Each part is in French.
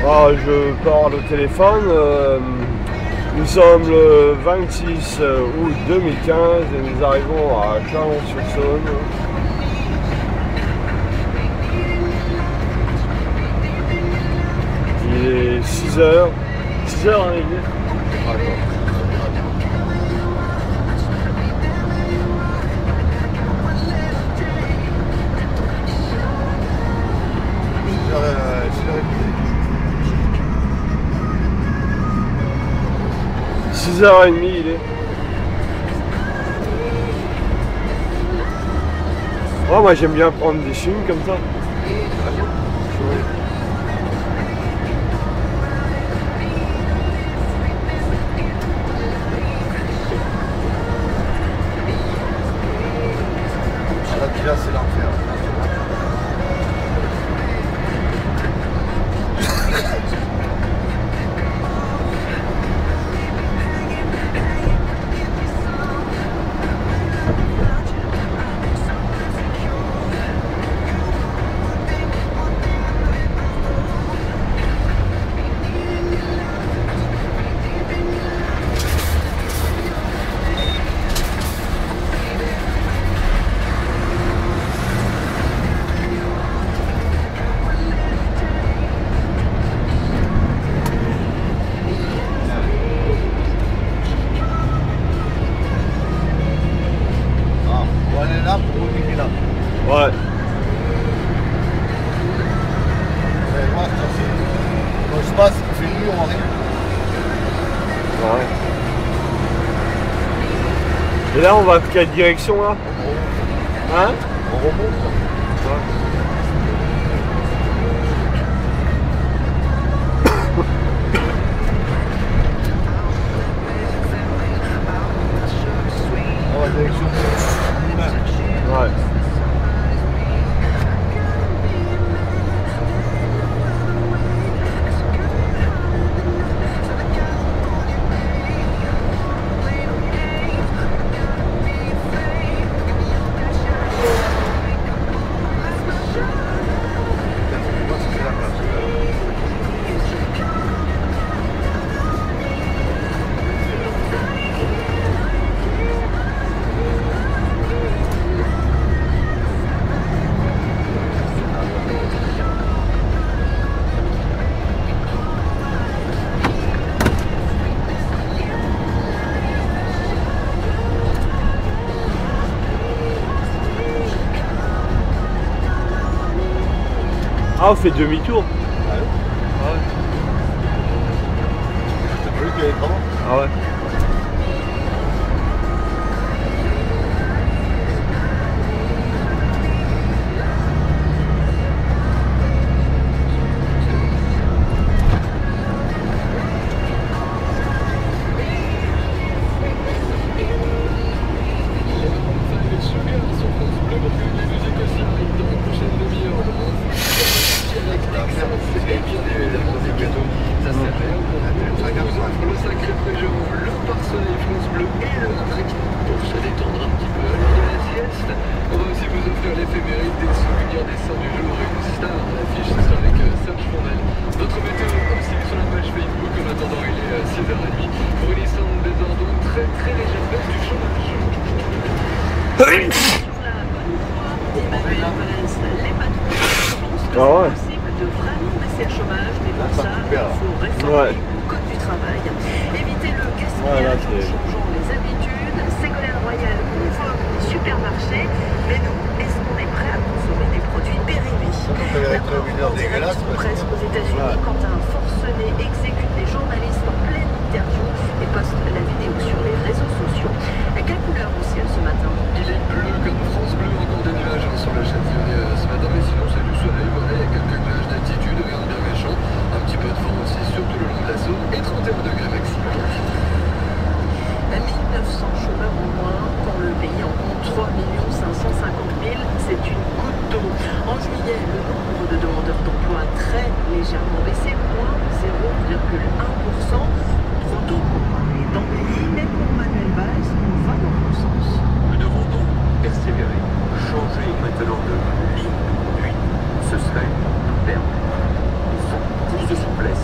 Ah, je parle au téléphone. Nous sommes le 26 août 2015 et nous arrivons à Chalon-sur-Saône. Il est 6h. 6h hein, il est. Attends. 6h30 il est. Oh, moi j'aime bien prendre des films comme ça. Là c'est l'enfer. Ouais. Quand je passe, il fait nuit, on arrive. Ouais. Et là, on va quelle direction là? Hein? On remonte. Ouais. Oh, direction. Ouais. Ah, on fait demi-tour. Ah ouais. T'as pas vu qu'il y avait vraiment? Ah ouais. Ah ouais. De vraiment baisser le chômage, mais pour ça, il faut réformer le code du travail, éviter le gaspillage en changeant les habitudes. Ségolène Royal convoque les supermarchés, mais nous, est-ce qu'on est prêt à consommer des produits périmés? La presse aux États-Unis quand un forcené exécute des journalistes en pleine interview et poste la vidéo sur les réseaux sociaux. Quelle couleur au ciel ce matin? Il est bleu comme France Bleu, encore des nuages sur le Châtillonnais ce matin, mais sinon c'est du soleil, voilà, il y a quelques nuages d'altitude, rien de bien méchant, un petit peu de vent aussi, surtout le long de la Saône, et 31 degrés maximum. 1900 chômeurs en moins, quand le pays en compte 3 550 000, c'est une goutte d'eau. En juillet, le nombre de demandeurs d'emploi a très légèrement baissé, moins 0,1%. Trop tôt pour parler d'embellie, mais pour Manuel Valls, on va dans le sens. Nous devons donc persévérer, changer maintenant de ligne, puis ce serait un terme. Plus de souplesse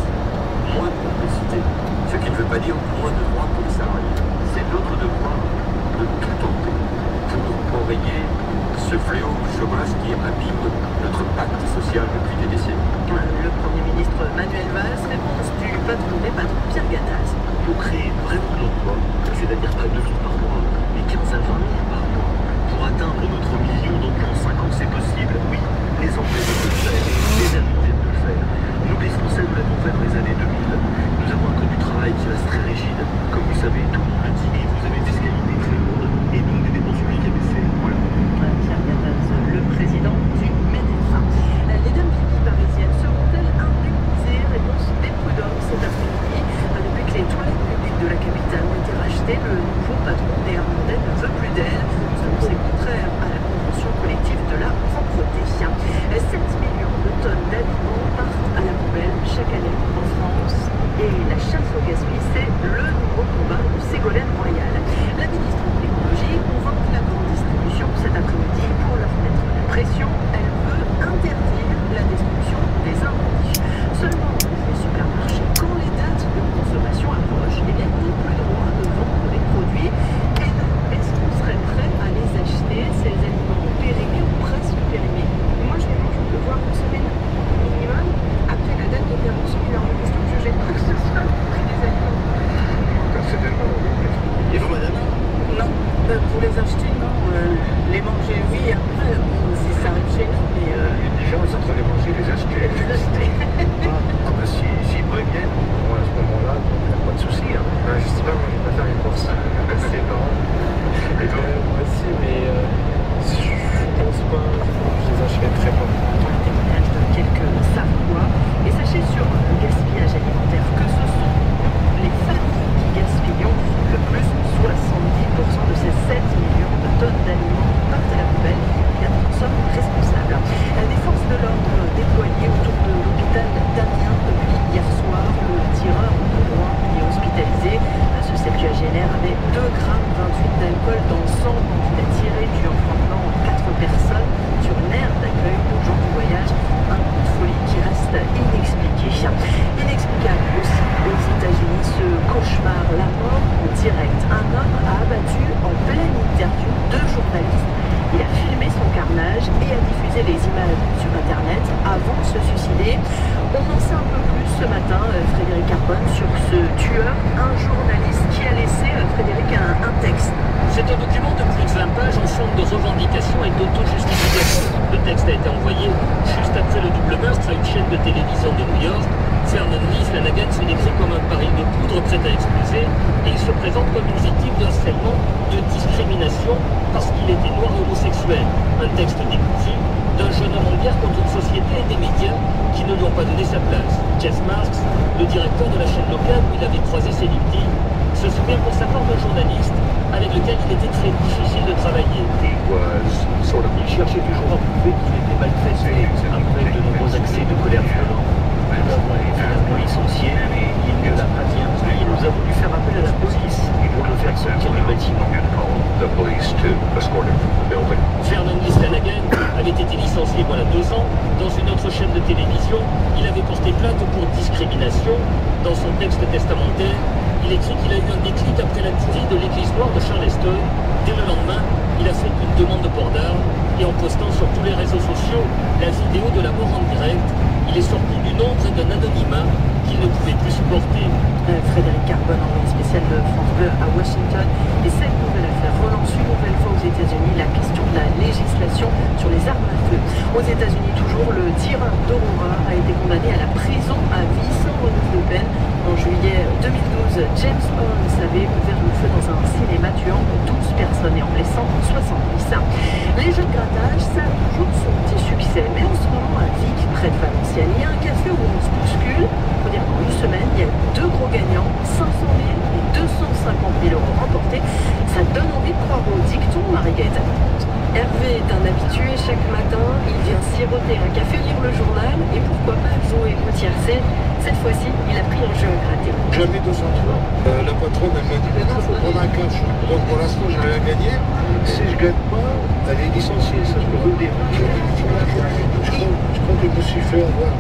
tonnes d'aliments partent à la poubelle chaque année en France. Et la chasse au gaspillage, c'est le nouveau combat de Ségolène Royal. La ministre de l'écologie convoque la grande distribution cet après-midi pour leur mettre la pression. Elle veut interdire la destruction des inventifs. Seulement, les supermarchés, quand les dates de consommation approchent, eh bien, ils n'ont plus le droit de vendre les produits. Et nous, est-ce qu'on serait prêt à les acheter, ces aliments périmés ou presque périmés? Moi, je les mange, je peux voir une semaine minimum. Après la date de péremption, il leur reste question que je jette quoi que ce soit au prix des aliments. Il faut madame? Non, pour les acheter, non. Les manger, oui, après, bon, si ça arrive chez nous, mais... Les gens, ils sont en train de les manger, les acheter. les acheter. Ah bah s'ils préviennent, moi à ce moment-là, il n'y a pas de souci. Hein. Je sais pas, moi je vais pas faire les courses. C'est pas. Et toi moi aussi, mais je pense pas. Je les achèterai pas. Témoignage de quelques Savoie. Et sachez sur le gaspillage alimentaire que ce sont les familles qui gaspillent le plus, 70% de ces 7 millions de tonnes d'aliments partent à la poubelle. Et nous en sommes responsables. Les forces de l'ordre déployées autour de l'hôpital d'Amiens depuis hier soir. Le tireur de droit est hospitalisé. Ce septuagénaire avait 2,28 grammes d'alcool dans le sang quand il a tiré, tuant pendant 4 personnes sur une aire d'accueil de gens du voyage. Un coup de folie qui reste inexpliqué. Inexplicable aussi aux États-Unis ce cauchemar, la mort en direct. Un homme a abattu en pleine interview 2 journalistes. Il a filmé son carnage et a diffusé les images sur Internet avant de se suicider. On en sait un peu plus ce matin, Frédéric Carbone, sur ce tueur, un journaliste qui a laissé, Frédéric, un texte. C'est un document de plus de 20 pages en forme de revendication et d'auto-justification. Le texte a été envoyé juste après le double meurtre à une chaîne de télévision de New York. Vernon Lee Flanagan se décrit comme un baril de poudre prêt à exploser et il se présente comme une victime de harcèlement, de discrimination parce qu'il était noir et homosexuel. Un texte décousu d'un jeune homme en guerre contre une société et des médias qui ne lui ont pas donné sa place. Jeff Marks, le directeur de la chaîne locale où il avait croisé ses victimes, se souvient pour sa part d'un journaliste avec lequel il était très difficile de travailler. Il cherchait toujours à prouver qu'il était maltraité après de nombreux accès de colère violente. L'homme est finalement licencié, il ne l'a pas dit. Il nous a voulu faire appel à la police pour le faire sortir du bâtiment. Vernon Lee Flanagan avait été licencié voilà 2 ans. Dans une autre chaîne de télévision, il avait porté plainte pour discrimination. Dans son texte testamentaire, il écrit qu'il a eu un déclic après la tuerie de l'église noire de Charleston. Dès le lendemain, il a fait une demande de port d'armes et en postant sur tous les réseaux sociaux la vidéo de la mort en direct, il est sorti du nombre et d'un anonymat qu'il ne pouvait plus supporter. Frédéric Carbone, envoyé spécial de France Bleu à Washington. Et cette nouvelle affaire relance une nouvelle fois aux États-Unis la question de la législation sur les armes à feu. Aux États-Unis, toujours, le tireur d'Aurora a été condamné à la prison à vie sans renouveau de peine. En juillet 2012, James Holmes avait ouvert le feu dans un cinéma tuant 12 personnes et en blessant 70. Les jeux de grattage, ça a toujours son petit succès. Mais en ce moment, à Vic, près de Valenciennes, il y a un café où on se bouscule. Il faut dire qu'en une semaine, il y a eu 2 gros gagnants, 500 000 et 250 000 euros remportés. Ça donne envie de croire au dicton, Marie-Gaëtane. Hervé est un habitué chaque matin, il vient siroter un café, lire le journal et pourquoi pas jouer au tiercé. Cette fois-ci, il a pris un jeu à gratter. J'avais 200 tours. La patronne, elle m'a dit, mais non, il faut prendre un cash. Donc pour l'instant, j'ai rien gagné. Si je gagne pas, elle est licenciée, ça je peux vous le dire. Je crois que je me suis fait avoir.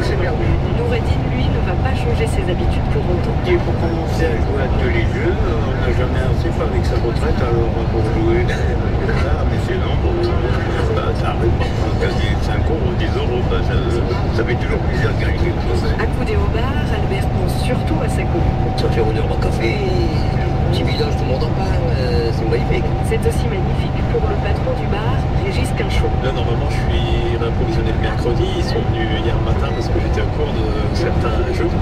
C'est merdé. Noureddin, lui, ne va pas changer ses habitudes pour autant. Et pour commencer à jouer à tous les jeux, on n'a jamais assez pas avec sa retraite, alors pour jouer. Mais c'est long, ça arrive pas. Gagner 5 euros, 10 euros, ça fait toujours plaisir de gagner quelque chose. Accoudé au bar, Albert pense surtout à sa commune. Ça fait honneur au café, petit village, tout le monde en parle, c'est magnifique. C'est aussi magnifique pour le patron du bar, Régis Quinchot. Là, normalement, je suis réapprovisionné le mercredi. Ils sont venus hier matin parce que j'étais au cours de certains jeux,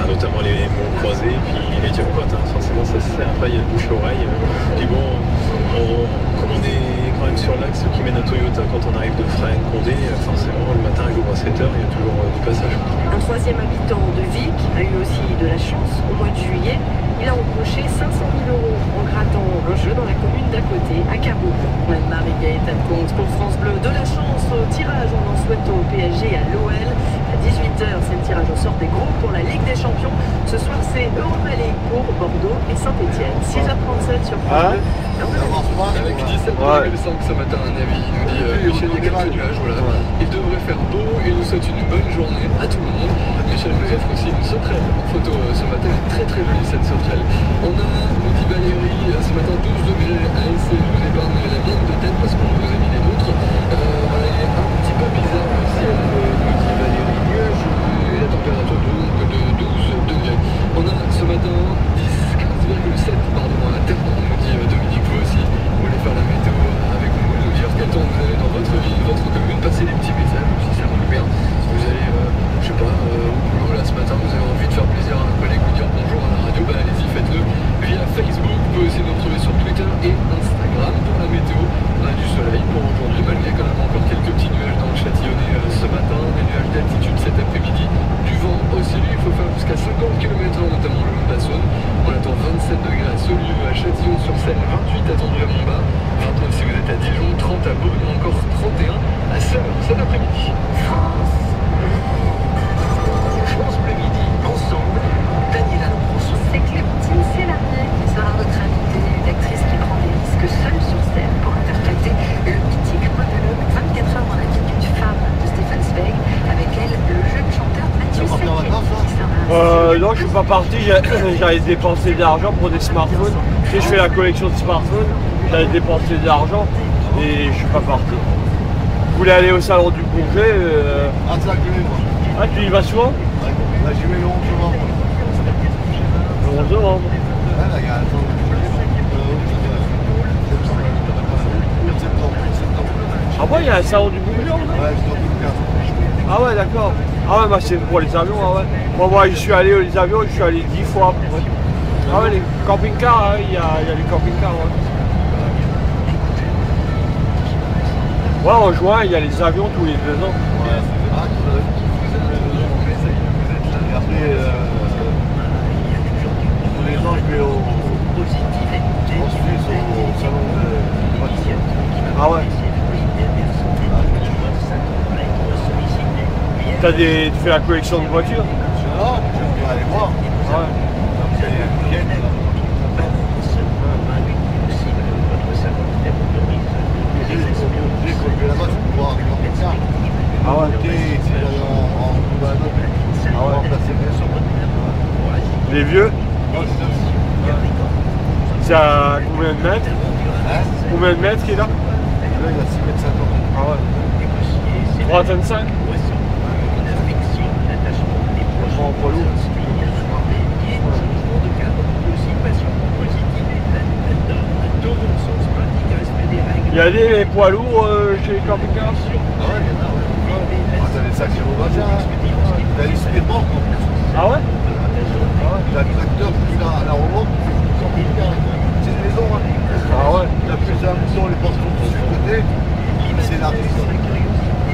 notamment les mots croisés, puis les jackpots. Forcément, ça se fait. Après, il y a le bouche-oreille. Puis bon, comme on est quand même sur l'axe qui mène à Toyota, quand on arrive de Fresnes, Condé, forcément, le matin, j'ouvre à 7h, il y a toujours du passage. Un 3e habitant de Vic a eu aussi de la chance au mois de juillet. Il a empoché 500 000 euros en grattant un jeu dans la commune d'à côté, à Carouge. Marie-Gaëtane Comte pour France Bleu. De la chance au tirage, on en souhaite au pays. PSG à l'OL. À 18h, c'est le tirage au sort des groupes pour la Ligue des Champions. Ce soir, c'est Europa League pour Bordeaux et Saint-Etienne. 6h37 sur France Bleu. Avec 17,5 ce matin, un avis. Il nous dit Michel, il y a quelques nuages, voilà. Il devrait faire beau, il nous souhaite une bonne journée à tout le monde. Michel nous offre aussi une secrète photo ce matin, très très jolie cette sociale. On a, nous dit Valérie, ce matin 12 degrés à Essay, je vous épargne la mienne de tête parce qu'on vous a mis les nôtres. Voilà, il est un petit peu bizarre le ciel, nous dit Valérie. La température de 12 degrés. On a ce matin 15,7 pardon, à Terre, nous dit Dominique, vous aussi. Vous voulez faire la météo avec nous, nous dire quel temps vous avez dans votre ville, votre commune, passer des petits messages si ça roule bien. Si vous allez, je sais pas, au boulot là ce matin, vous avez envie de faire plaisir à un collègue, vous dire bonjour à la radio, bah allez-y, faites-le via Facebook. Vous pouvez aussi nous retrouver sur Twitter et Instagram pour la météo. On a du soleil pour aujourd'hui, malgré quand même encore quelques petits nuages dans le Châtillonnais ce matin, des nuages d'altitude cet après-midi, du vent aussi, il faut faire jusqu'à 50 km/h, notamment le long de la Saône. On attend 27 degrés à Saulieu, à Châtillon-sur-Seine, 28 attendu à Montbas, 29 si vous êtes à Dijon, 30 à Beaune, ou encore 31 à Sèvres cet après-midi. France Bleu Midi, ensemble, Daniela Lambroso. C'est Clémentine Célarier qui sera notre invitée, une actrice qui prend des risques seule sur scène pour interpréter le mythique monologue 24 heures dans la vie d'une femme de Stéphane Zweig. Avec elle, le jeune chanteur Mathieu Sequet. Non, je suis pas parti, j'allais dépenser de l'argent pour des smartphones. Tu sais, je fais la collection de smartphones, j'allais dépenser de l'argent et je suis pas parti. Je voulais aller au salon du Bourget. Ah, c'est ça que je vais voir. Ah, tu y vas souvent? Ouais. Là, j'y vais le 11 novembre. Le 11 novembre. Ouais, là, il y a un salon du Bourget. Ah ouais, il y a un salon du Bourget? Ouais, c'est dans tout le cas. Ah ouais, d'accord. Ah ouais, bah c'est pour les avions, ah ouais. Moi, je suis allé aux avions, je suis allé 10 fois. Ouais. Ah ouais, les camping-cars, il y a les camping-cars, ouais. Ouais, en juin, il y a les avions tous les 2 ans. Ouais. Ah, et après, tous les ans, je vais en Suisse au salon de voiture. Ah ouais. Tu fais la collection de voitures? Non, je vais aller voir. Ouais. J'ai conduit là-bas, je peux voir avec l'entretien. Ah ouais. Ah ouais. Les vieux? C'est à combien de mètres? Hein? Combien de mètres qu'il est là? Là, il a 6 mètres 50. Ah ouais. 3 tonnes 5? En poids lourd. Il y a des poids lourds chez les camping-cars? Ah ouais, il y en a, ouais. Ah, t'as des sacs chirurgiens, t'as des speedboards. Ah ouais? T'as le tracteur plus à la remorque, c'est une maison. Hein. Ah ouais? T'as plus à la maison, les portes sont sur le côté, c'est la piste.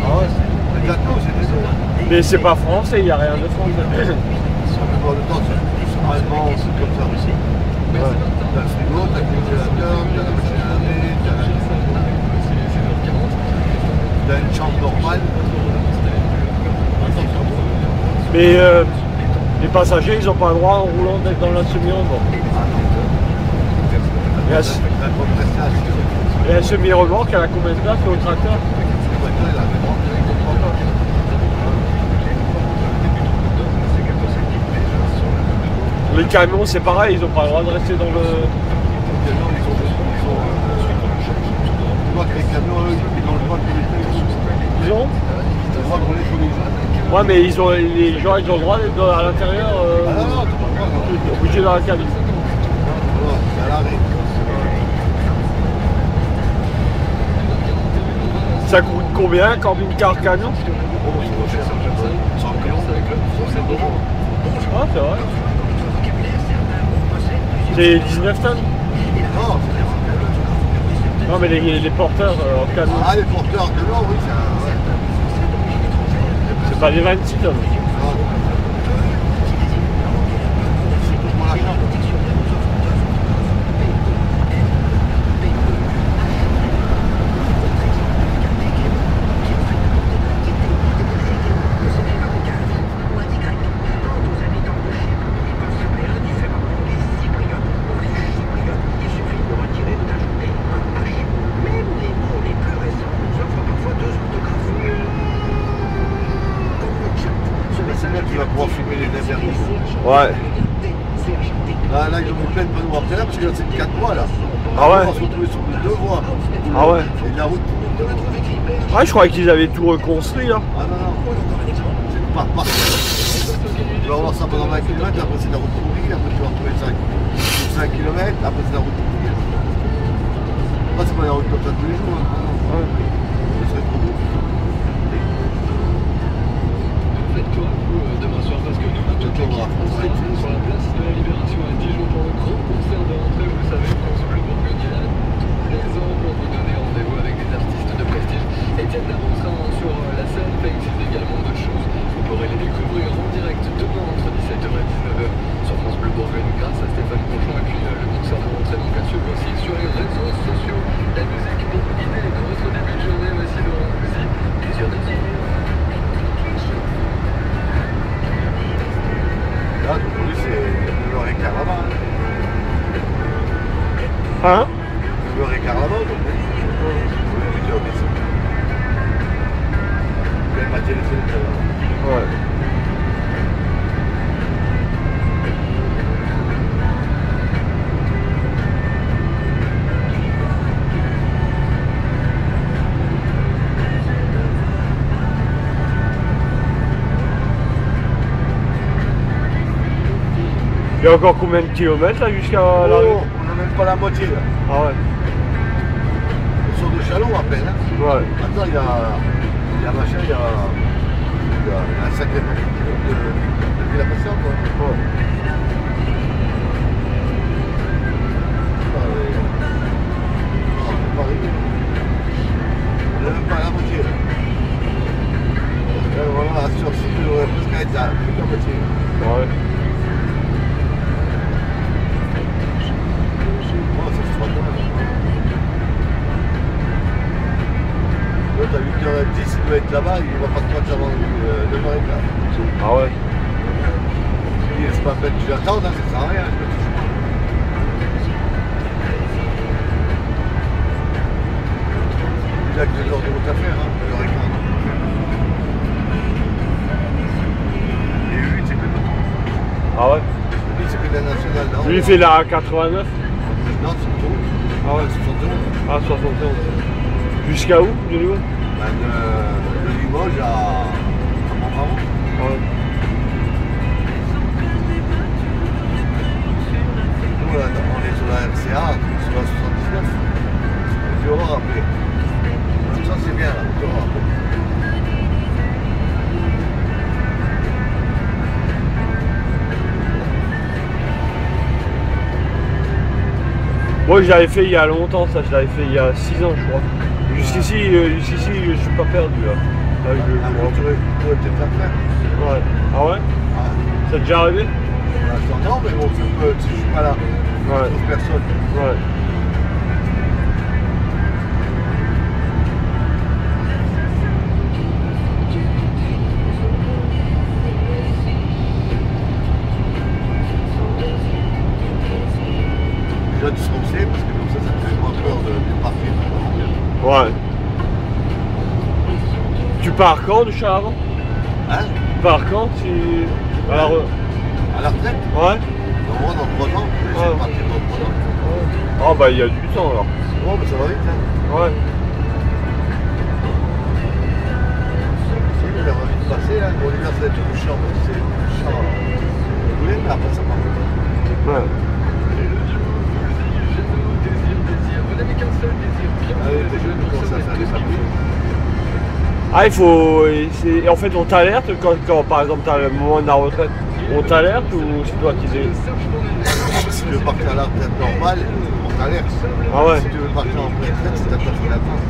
Ah ouais? Le gâteau, c'est des eaux. Mais c'est pas français, il n'y a rien de français. Dans le temps, c'est allemand, c'est comme ça aussi. Ouais. T'as le frigo, t'as le congélateur, t'as la machine à laver, t'as une chambre normale. Mais les passagers, ils n'ont pas le droit en roulant d'être dans la semi-remorque. Et la semi-remorque, elle a combien de place au tracteur? Les camions, c'est pareil, ils n'ont pas le droit de rester dans le... Ils ont? Ouais, mais ils ont, les gens, ils ont le droit d'être à l'intérieur, obligés dans la cabine. Ça coûte combien, camping-car camion? Ah, c'est vrai. C'est 19 tonnes? Non, mais les porteurs en camion. Ah, les porteurs en camion, oui, c'est pas des 26 tonnes. il va pouvoir filmer les derniers. Ouais. Là, ils ont mis plein de panneaux après là, parce que c'est 4 voies là. Ah ouais. On va se retrouver sur 2 voies. Ah ouais. Et la route. Ah, je croyais qu'ils avaient tout reconstruit là. Ah non, non. C'est par part. Tu vas voir ça pendant 20 km, après c'est la route pourrie, après tu vas retrouver 5 km, après c'est la route pourrie. Après c'est pas la route comme ça tous les jours. Hein. Ouais. Ce serait trop beau. Faites quoi vous demain soir, parce que nous tout l'équipe sur la place de la Libération à Dijon pour le grand concert de rentrée, vous savez, France Bleu Bourgogne là, tous les ans pour vous donner rendez-vous avec des artistes de prestige. Etienne Darron sera sur la scène, fait également de choses. Vous pourrez les découvrir en direct demain entre 17h et 19h sur France Bleu Bourgogne grâce à Stéphane Conchon et puis le concert de rentrée donc à suivre aussi sur les réseaux sociaux. La musique pour guider dans votre début de journée, voici Laurent Voulzy, plaisir de dire. Là, aujourd'hui, c'est 9h15 là-bas. Hein? 9h15 là-bas aujourd'hui. Elle m'a téléphoné tout à l'heure. Ouais. Il y a encore combien de kilomètres là jusqu'à la rue? On n'a même pas la moitié là. Ah ouais. Ils sont de Chalon à peine. Hein. Ouais. Attends, il y a machin, il y a un sacré de la passion quoi. Ouais. On n'a même pas la moitié là. Et voilà, sur site, il aurait presque être à plus de la moitié. Ouais. L'autre à 8h10, il doit être là-bas, il ne va pas te mettre avant 9h15. Ah ouais. Il c'est pas la peine que j'attende, hein, ça sert à rien. Il a que 2 heures de route à faire, hein, 9h15. Et 8, c'est que de Ah ouais. lui, c'est que de la nationale. Là, Lui il fait la 89. Non, c'est autour. Ah ouais. 71. Ah 71. Jusqu'à où? De où? Ben de Limoges à Montbravo. Ouais. Nous, là, on est sur la RCA, sur la 79. Tu vas voir après. Comme ça, c'est bien, là. Tu vas voir après. Moi je l'avais fait il y a longtemps, ça je l'avais fait il y a 6 ans je crois. Jusqu'ici, je suis pas perdu là. Là Tu pourrais peut-être la faire. Ouais. Ah ouais? Ah, Ça t'est déjà arrivé? là, je t'entends, mais bon, si je suis pas là, Ouais. je trouve personne. Ouais. Déjà, tu seras aussi, parce que comme ça te fait moins peur de partir. Ouais. Tu pars quand du Charavant? Hein? Tu pars quand tu... À la À la retraite? Ouais. Moi, dans 3 ans, je vais essayer de partir dans 3 ans. Ah bah il y a du temps alors. Bon, mais ça va vite, hein. Ouais. Ça va vite passer, là. Bon, l'hiver, ça va être tout chiant, parce que c'est chiant. Vous voulez, mais après, ça part. Ouais. Vous n'avez qu'un seul désir, bien Ah oui, t'es jeune, tu commences à faire des papiers. Ah il faut... En fait on t'alerte quand par exemple t'as le moment de la retraite. On t'alerte ou c'est toi qui dis? Si tu veux partir à la retraite normale, on t'alerte. Ah ouais. Si tu veux partir en retraite, c'est ta personne à temps.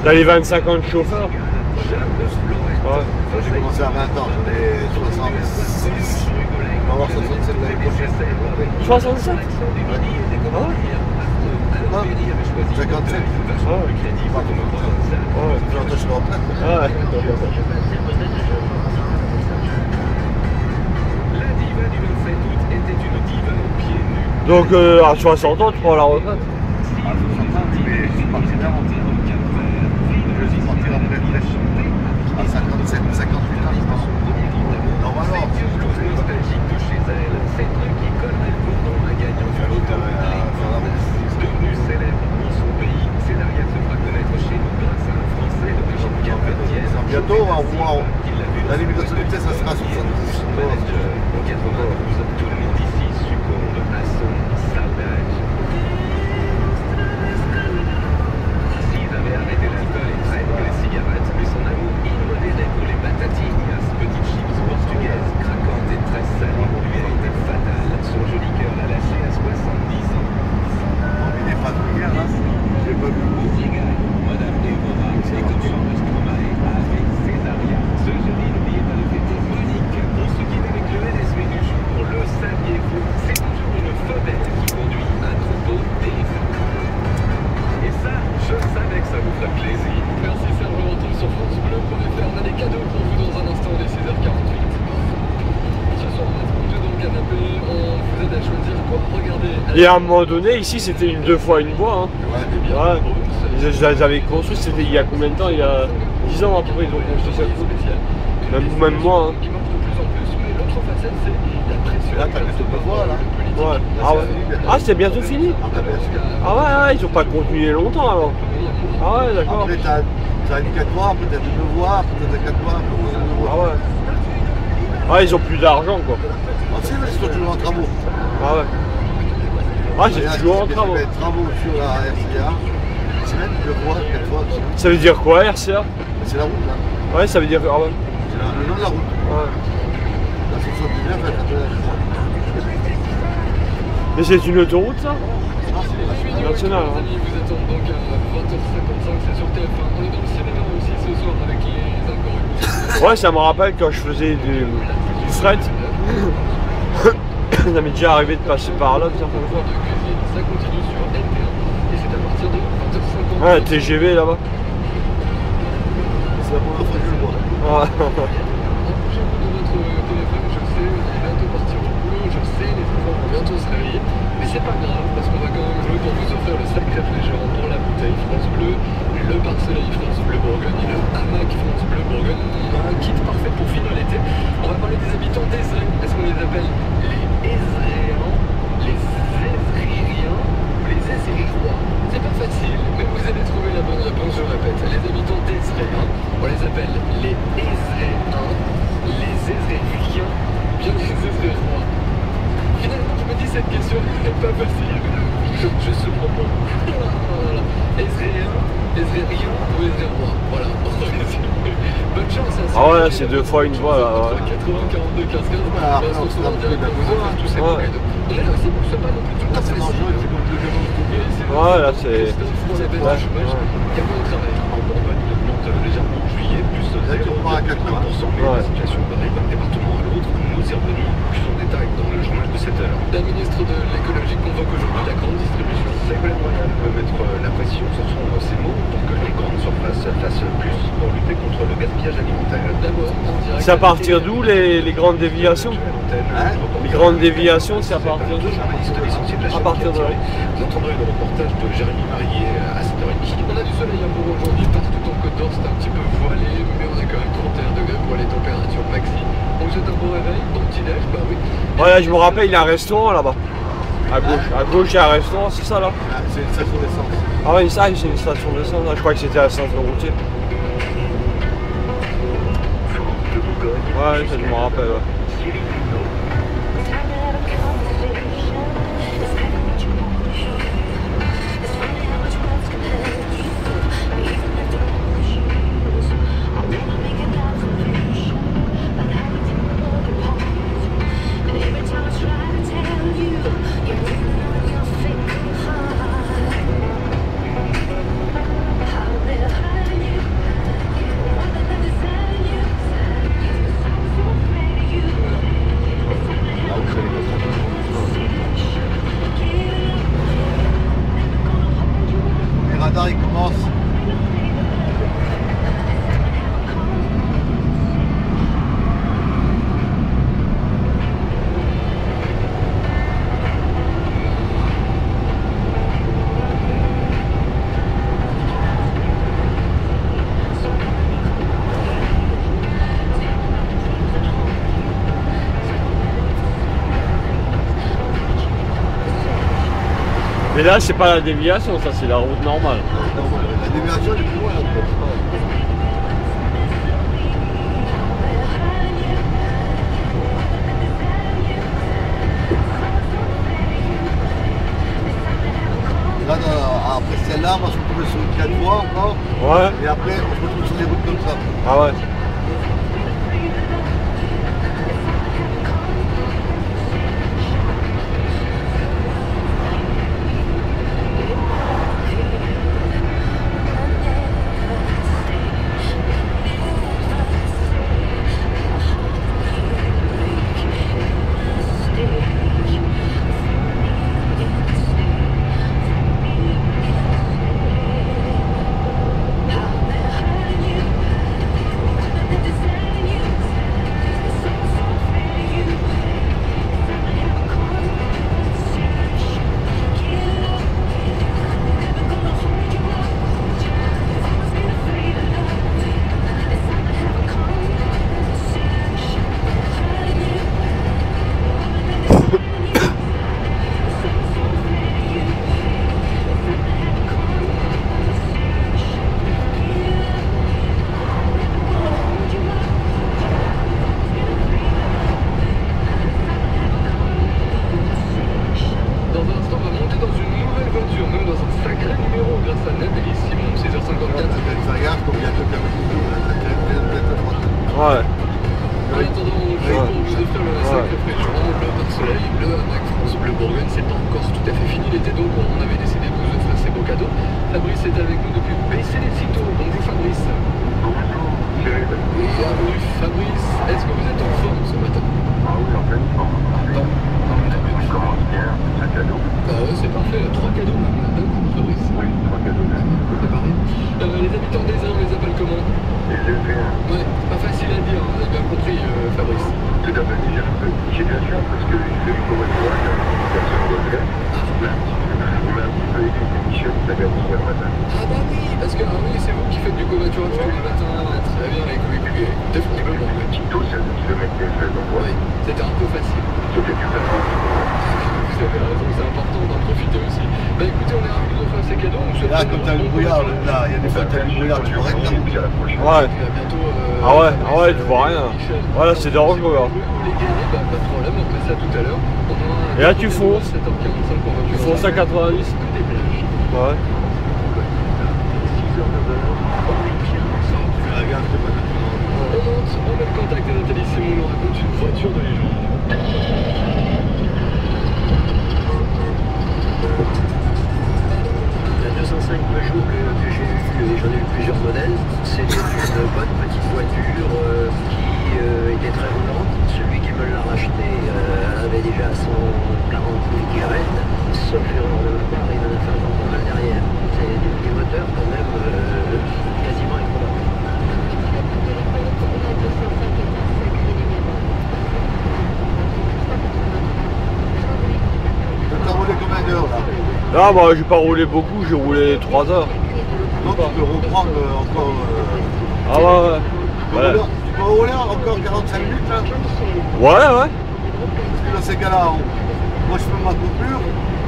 T'as les 25 ans de chauffeur? Ouais. J'ai commencé à 20 ans, j'en ai 66. On va avoir 67 l'année prochaine. 67? Ouais. Ah, 57. Ah ouais. Pas comme ça. Ouais. Je suis en train de retraite. Ah ouais. La diva du 27 août était une diva aux pieds nus. Donc à 60 ans tu prends la retraite? Ah, 60 ans, mais je suis parti d'avant. Je suis parti après fraîche. À 57, 58 ans, je pense. Normal. va voir. La limitation de vitesse, ça sera 70. En 92, tout le monde ici succombe à son sauvage. S'ils avaient arrêté l'alcool et presque les cigarettes, mais son amour immodéré pour les batatillas, petites chips portugaises, craquantes et très salées, lui a été fatal. Son joli cœur l'a lâché à 70 ans. Il n'est pas de guerre, là. J'ai pas vu. Madame Déborah, et comme chambre Stromae avec Césaria. Ce jeudi, n'oubliez pas de fêter Monique. On se quitte avec le LSV du jour. Le saviez-vous? C'est toujours une femelle qui conduit un troupeau d'éléphants. Et ça, je savais que ça vous ferait plaisir. Merci Serge, on retrouve sur francebleu.fr. On a des cadeaux pour vous dans un instant, il est 6h48. Ce soir, on va se bouger dans le canapé, on vous aide à choisir quoi regarder. Et à un moment donné, ici, c'était une 2 fois une voie. Hein. Ouais. Ils avaient construit, c'était il y a combien de temps? Il y a 10 ans à peu près, ils ont construit cette route. Même moi. Hein. Qui marche de plus en plus, mais l'autre facette, c'est la pression. Là, t'as les deux voies, là. Ouais. Ah ouais. Ah, c'est bientôt fini? Ah ouais, ils ont pas continué longtemps alors. Ah ouais, d'accord. Après, t'as une 4 voies, après t'as 2 voies, après t'as 4 voies, après t'as 2 voies. Ah ouais. Ah, ils ont plus d'argent quoi. Ah, si, mais ils sont toujours en travaux. Ah ouais. Ah, c'est toujours en travaux. Les travaux sur la RCA, c'est même 2 voies, 4 voies. Ça veut dire quoi, RCA? C'est la route, là. Ouais, ça veut dire. Ah ouais. C'est le nom de la route. Ouais. La 79, elle s'appelle la route. Mais c'est une autoroute ça? National, hein. Les amis vous attendent donc à 20h55, c'est sur TF1. On est dans le cinéma aussi ce soir avec les Inconnus. Ouais, ça me rappelle quand je faisais du fret. Ça m'est déjà arrivé de passer par là, certaines fois. Ça continue sur NT1 et c'est à partir de 20h50. Ouais, TGV là-bas. C'est la première fois que je le vois. Ouais. Approchez-vous de votre téléphone, je sais, on va bientôt partir au boulot, je sais, les enfants vont bientôt se réveiller. Mais c'est pas grave, parce qu'on va quand même jouer pour vous offrir le sac réfrigérant pour la bouteille France Bleu, le pare-soleil France Bleu Bourgogne et le hamac France Bleu Bourgogne. Un kit parfait pour finir l'été. On va parler des habitants d'Ézré. Est-ce qu'on les appelle les Ézréens, les Ézririens ou les Ézrirois? C'est pas facile, mais vous allez trouver la bonne réponse, je répète. Les habitants d'Ézréens, on les appelle les Ézréens, les Ézririens, bien les Ézrirois. Finalement, je me dis cette question n'est pas facile. Je se propose. Voilà. Ézréen, Ézrérien ou Ézrérois. Voilà. Bonne chance à Ah ouais, c'est 2 fois une voie là. Ouais. 80, 42, 15, 15. On va se retrouver en direct pour vous offrir tous ces bouquets. On est là aussi pour que ce soit pas non plus tout le temps facile. Ouais, là c'est. Pour la baisse du chômage, il y a moins de travail. En Bourgogne, il augmente légèrement en juillet, plus 0,80%, mais la situation varie d'un département à l'autre. Nous y revenons plus en détail dans le journal de 7 heures. La ministre de l'écologie convoque aujourd'hui la grande distribution. Ségolène Royal veut mettre la pression, ce sont ces mots, pour que les grandes surfaces fassent plus pour lutter contre le gaspillage alimentaire. D'abord, en direct. C'est à partir d'où les grandes déviations? Les grandes déviations, c'est à partir d'où? À partir de là. Vous entendrez le reportage de Jérémy Marié à 7h30. On a du soleil pour aujourd'hui, partout en Côte d'Or, c'est un petit peu voilé, mais on a quand même 31 degrés pour les températures maxi. On vous souhaite un bon réveil, bon petit-déj, bah oui. Ouais, je me rappelle, il y a un restaurant là-bas. À gauche, il y a un restaurant, c'est ça là? C'est une station d'essence. Ah ouais, ça, c'est une station d'essence. Je crois que c'était à la station routier. Ouais, ça, je me rappelle. Ouais. Les radars, ils commencent. Mais là, c'est pas la déviation, ça, c'est la route normale. La déviation, elle est plus loin. 4 fois encore. Ouais. Et après, on se retrouve sur des routes comme ça. Ah ouais. Ouais. Ah ouais, tu vois rien. Voilà, c'est dangereux. Hein. Et là, tu fonces. Tu fonces à 90. Ouais. On met le contact de Nathalie Simon, nous raconte une voiture de légende. La 205 Peugeot que j'ai eu, j'en ai eu plusieurs modèles. C'était une bonne petite voiture qui était très roulante. Celui qui me l'a racheté avait déjà 140 000 km, sauf erreur de ma part, il en a fait encore pas mal derrière. C'est des moteurs quand même quasiment incroyables. T'as roulé combien d'heures là? Là, moi, j'ai pas roulé beaucoup, j'ai roulé 3 heures. Donc tu peux reprendre encore. Ah ouais. Tu peux rouler encore 45 minutes là? Ouais. Parce que dans ces cas-là, moi je fais ma coupure.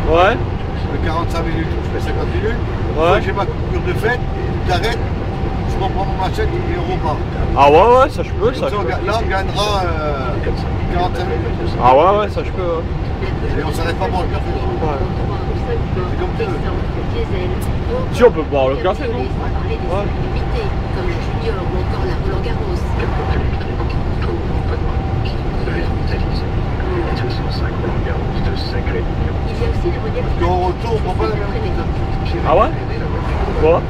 Ouais. Je fais 45 minutes, je fais 50 minutes. Ouais. J'ai ma coupure de fête, j'arrête, je reprends mon machette et on repart. Ah ouais, ça je peux, ça je peux. Là on gagnera 45 minutes. Ah ouais, ça je peux. Ouais. Et on s'arrête pas pour le café. Ouais. C'est comme tu veux. Si on peut boire le café, non? Ouais. Comme Junior ou encore la Roland Garros. Il y a aussi les modèles. Quand on retourne, on prend pas la même route. Ah ouais? Pourquoi?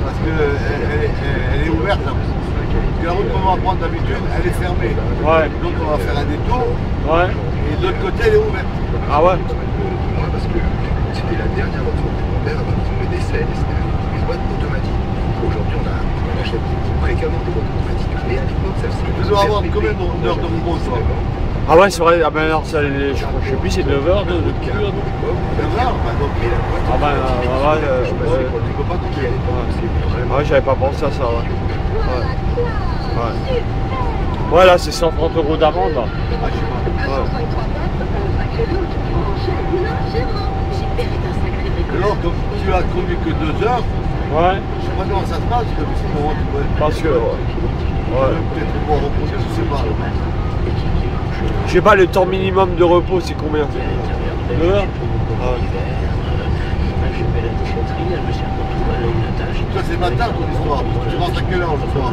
Parce qu'elle est ouverte là. Parce que la route qu'on va prendre d'habitude, elle est fermée. Ouais. Donc on va faire un détour. Ouais. Et de l'autre côté, elle est ouverte. Ah ouais? Moi, parce que c'était la dernière voiture de mon père, on met des selles, c'était une boîte automatique. Aujourd'hui, on achète fréquemment des boîtes automatiques. Mais à l'époque, ça faisait. Tu dois avoir combien d'heures de repos, toi? Ah ouais, c'est vrai. Ah ben alors, ça, je sais plus, c'est 9 heures de cure. 9 heures? Ah ben, ouais, j'avais pas pensé à ça. Ouais. Ouais, là, c'est 130 € d'amende. Ah, je sais pas. Ouais. Alors, comme tu as conduit que 2 heures, Ouais. je sais pas comment ça se passe, Parce que. Ouais. Peut-être pour reposer, je sais pas. Je sais pas, le temps minimum de repos, c'est combien? 2 heures? J'ai fait la déchetterie, elle me sert pour tout. ça c'est matin ton histoire. Tu rentres à quelle heure le soir?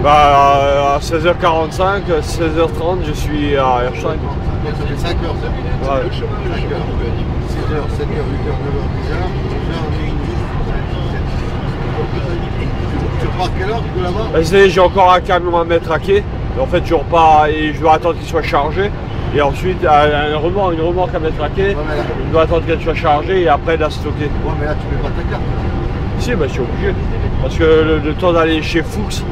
Bah à 16h45, 16h30 je suis à Erstein. Donc ça fait 5 heures, c'est bon. Ouais. 5 heures. 6h, 7h, 8h, 9h, 10h, 11h, midi. Tu repars à quelle heure du coup là-bas? Bah, j'ai encore un camion à mettre à quai. En fait je repars et je dois attendre qu'il soit chargé. Et ensuite une remorque à mettre à quai. Ouais, mais là... Je dois attendre qu'elle soit chargée et après la stocker. Ouais mais là tu mets pas ta carte. Si, bah, je suis obligé. Parce que le temps d'aller chez Fuchs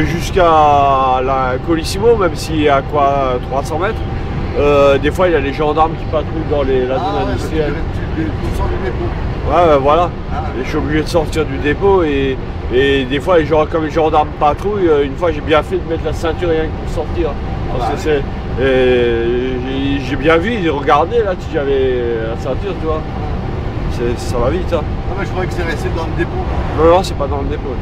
jusqu'à la Colissimo, même s'il y a quoi 300 mètres, des fois il y a les gendarmes qui patrouillent dans la zone industrielle. Tu sors du dépôt. Ouais, voilà. Ah, ouais. Et je suis obligé de sortir du dépôt et des fois, comme les gendarmes patrouillent, une fois j'ai bien fait de mettre la ceinture rien que pour sortir. Parce que j'ai bien vu, regardez là si j'avais la ceinture, tu vois. Ça va vite. Hein. Ah mais je croyais que c'est resté dans le dépôt. Non, non, c'est pas dans le dépôt.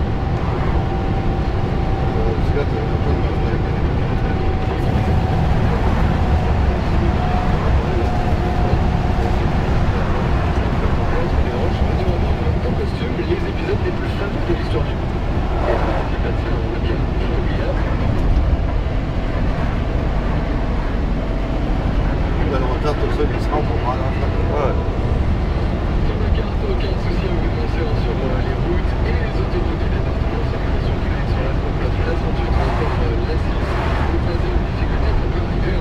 Les épisodes les plus fameux de l'histoire du monde. Ouais. Aucun souci à vous lancer sur les routes et les autoroutes du département. Circulation fluide sur la 38 ou encore la 6. Vous croisez une difficulté pour arriver.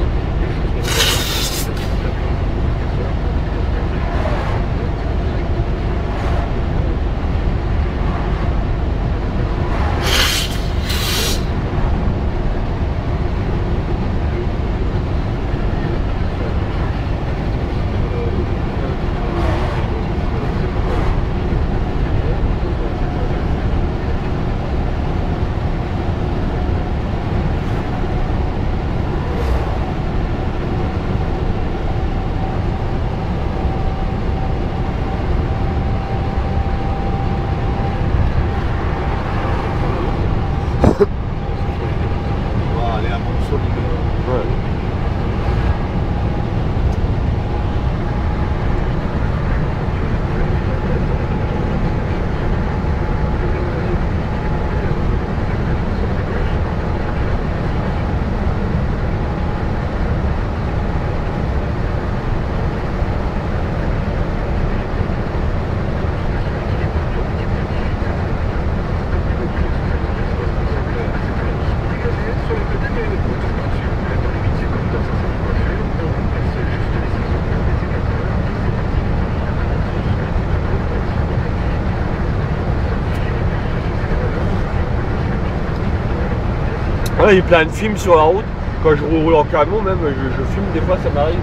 Ouais, il y a plein de films sur la route. Quand je roule en camion, même, je filme, des fois ça m'arrive. Ouais,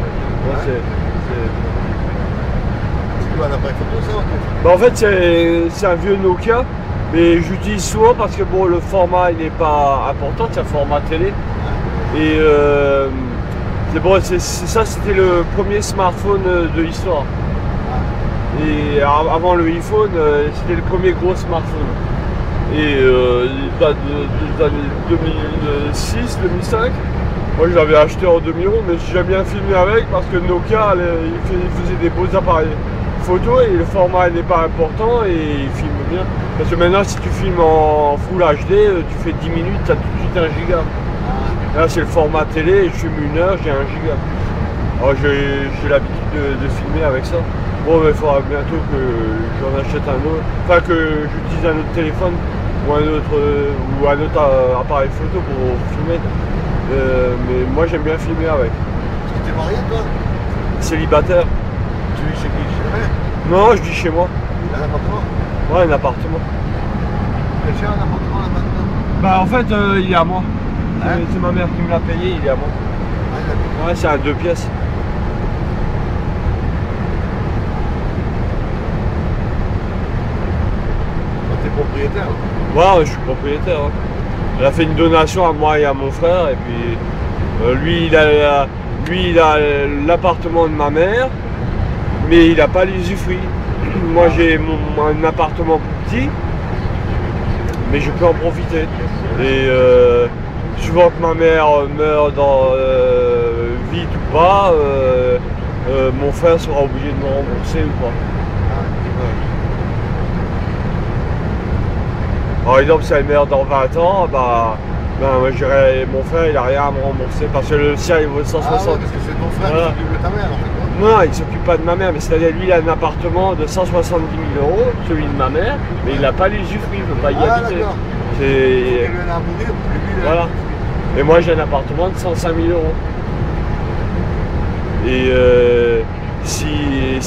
C'est quoi l'appareil photo ça? Bah, en fait, c'est un vieux Nokia, mais j'utilise souvent parce que bon, le format il n'est pas important, c'est un format télé. Et bon, ça, c'était le premier smartphone de l'histoire. Et avant le iPhone, c'était le premier gros smartphone. Et date des années 2006, 2005. Moi je l'avais acheté en 2011, mais j'ai bien filmé avec parce que Nokia il faisait des beaux appareils photo et le format n'est pas important et il filme bien. Parce que maintenant si tu filmes en Full HD, tu fais 10 minutes, tu as tout de suite 1 giga. Là c'est le format télé, je filme 1 heure, j'ai 1 giga. Alors j'ai l'habitude de filmer avec ça. Bon, mais il faudra bientôt que j'en achète un autre, enfin que j'utilise un autre téléphone ou un autre appareil photo pour filmer. Mais moi j'aime bien filmer avec. Est-ce que t'es marié toi? Célibataire. Tu vis chez qui? Chez ta mère? Non, je vis chez moi. Un appartement? Ouais, un appartement. C'est cher un appartement là maintenant? Bah en fait il est à moi. Hein? C'est ma mère qui me l'a payé, il est à moi. Ouais, c'est un 2 pièces. T'es propriétaire? Ouais, je suis propriétaire. Hein. Elle a fait une donation à moi et à mon frère et puis lui il a l'appartement de ma mère mais il n'a pas l'usufruit. Moi j'ai un appartement plus petit mais je peux en profiter. Et suivant que ma mère meurt vite ou pas, mon frère sera obligé de me rembourser ou pas. Par exemple, si elle meurt dans 20 ans, bah moi j'irai, mon frère il a rien à me rembourser parce que le sien il vaut 160. Ah ouais, parce que c'est ton frère qui s'occupe de ta mère en fait. Non, il s'occupe pas de ma mère, mais c'est-à-dire lui il a un appartement de 170 000 €, celui de ma mère, mais il n'a pas l'usufruit, il ne peut pas y habiter. D'accord. C'est... Il a à mourir, lui, Voilà. Et moi j'ai un appartement de 105 000 €. Et si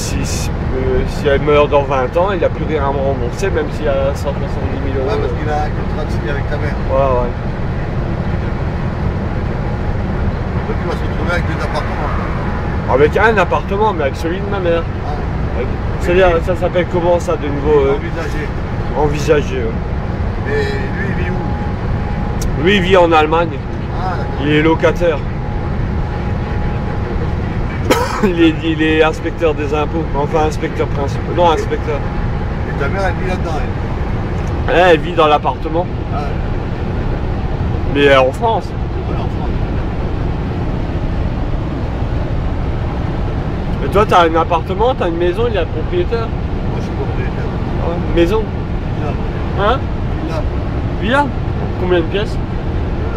elle meurt dans 20 ans, il n'a plus rien à me rembourser, même s'il a 170 000 €. Ouais, parce qu'il a un contrat de signé avec ta mère. Ouais. Donc il va se retrouver avec deux appartements. Avec un appartement, mais avec celui de ma mère. Ah. C'est-à-dire, ça s'appelle comment ça de nouveau Envisagé. Envisagé. Ouais. Et lui, il vit où? Lui, il vit en Allemagne. Ah, d'accord. Il est locataire. il est inspecteur des impôts. Enfin, inspecteur principal. Non, inspecteur. Et ta mère, elle vit là-dedans, elle? Elle vit dans l'appartement. Ah. Mais en France. Ouais, en France. Et toi, t'as un appartement, t'as une maison, il y a le propriétaire. Moi, je suis propriétaire. Ah ouais. Maison. Villa. Hein? Villa. Villa? Combien de pièces?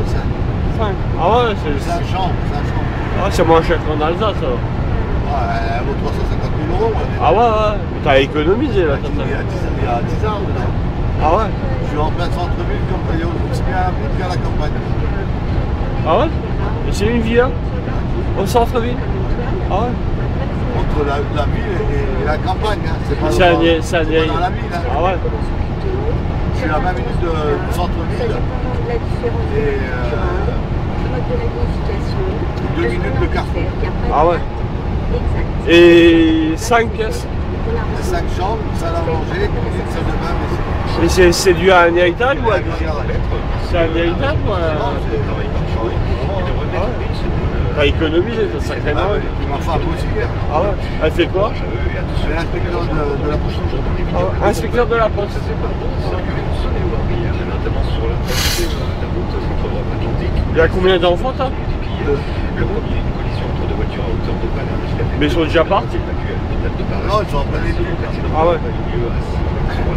5. 5. Ah ouais, c'est... 5 chambres, 5 chambres. Ah, c'est moins cher qu'en Alsace, alors. Ouais, elle vaut 350 000 €. Ah ouais. T'as économisé, là, comme ça. Il y a 10 ans, dedans. Ah ouais? Je suis en plein centre-ville, comme aussi bien à ville qu'à la campagne. Ah ouais? Et c'est une villa? Au centre-ville? Ah ouais? Entre la ville et la campagne, hein. C'est pas, C'est un dans la ville. Hein. Ah ouais? Je suis à 20 minutes du centre-ville et 2 minutes de Carrefour. Ah ouais? Et 5 pièces? Et 5 chambres, salle à manger, cuisine, salle de bain, WC. Et c'est dû à un héritage ou à... Ouais, C'est un héritage ou à... T'as économisé, ça sacrément. Ah ouais, ma femme aussi. Ah ouais? Elle fait quoi? C'est l'inspecteur de la poste. Ah ouais. Inspecteur de la poste. Il y a combien d'enfants t'as? Mais ils sont déjà partis? Non, ils sont en plein études. Ah ouais?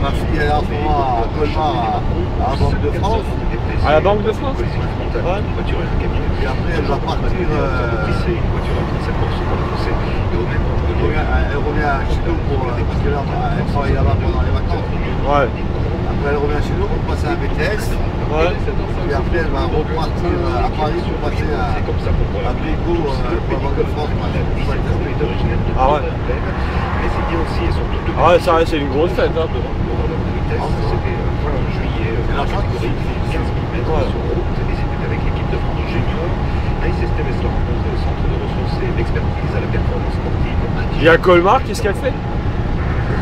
Ma fille elle est en ce moment à Colmar, à la Banque de France. À la Banque de France? Ouais. Et après elle va partir. Elle revient chez nous parce que là, elle travaille là-bas pendant les vacances. Ouais. Après elle revient chez nous pour passer un BTS. Ouais. Et après elle va repartir à Paris pour passer à Brico pour la Banque de France. Ah ouais? Ah ouais, ça c'est une grosse fête, hein. Et à Colmar, qu'est-ce qu'elle fait?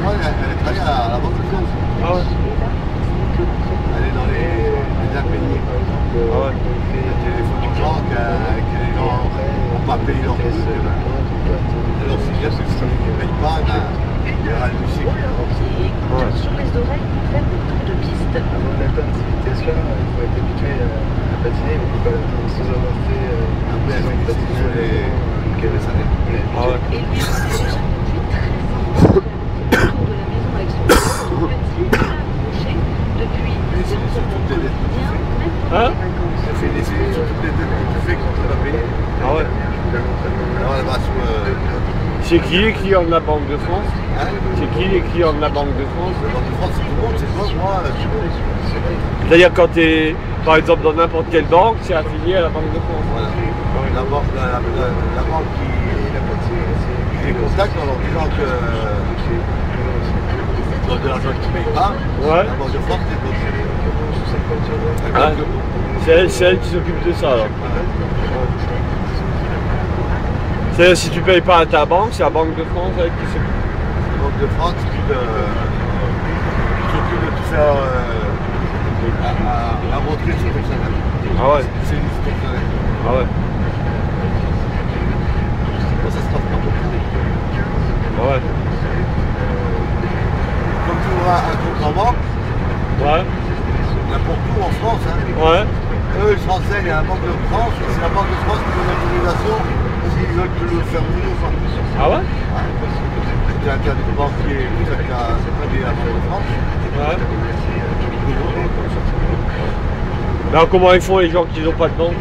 Moi, elle travaille à la Banque de France. Ah ouais? Elle est dans les impayés. Ah ouais? Les photos de banque que les gens n'ont pas payé leur truc. Alors c'est bien parce que si ils ne payent pas, il y aura le musique. Sur les oreilles, faire le tour de piste. Avant l'activité Tesla, il faut être habitué à patiner, mais il ne faut pas sans avoir fait Après, elle fait des sur les années. Ah ouais? Et lui, c'est une conduite très simple. Autour de la maison avec son petit accroché depuis Mais c'est sur toutes les dettes. Hein? Elle fait des études sur toutes les dettes que tu fais quand tu vas payer. Ah ouais? Alors elle va sur. C'est qui les clients de la Banque de France? Hein? C'est qui les clients de la Banque de France? La Banque de France, c'est tout le monde, c'est toi, moi. C'est-à-dire quand tu es, par exemple, dans n'importe quelle banque, c'est affilié à la Banque de France. Voilà. La banque qui les contacte en leur disant que dans de l'argent que tu ne payes pas, Ouais. la Banque de France c'est Ah, c'est elle qui s'occupe de ça alors. C'est-à-dire si tu payes pas à ta banque, c'est la Banque de France elle qui s'occupe. La Banque de France qui s'occupe de tout faire à montrer sur le salaire. Ah ouais? C'est une liste de salaire. Ah ouais? Ça se passe pas beaucoup. Ah ouais? Comme tu auras un compte en banque, Ouais? n'importe où en France, hein, Ouais? eux ils se renseignent à la Banque de France, et c'est la Banque de France qui donne l'autorisation s'ils veulent te le faire mourir ou pas. Ah ouais? C'est un interdit de banquier, c'est ça qui a dit la Banque de France. Ouais? Alors comment ils font les gens qui n'ont pas de banque?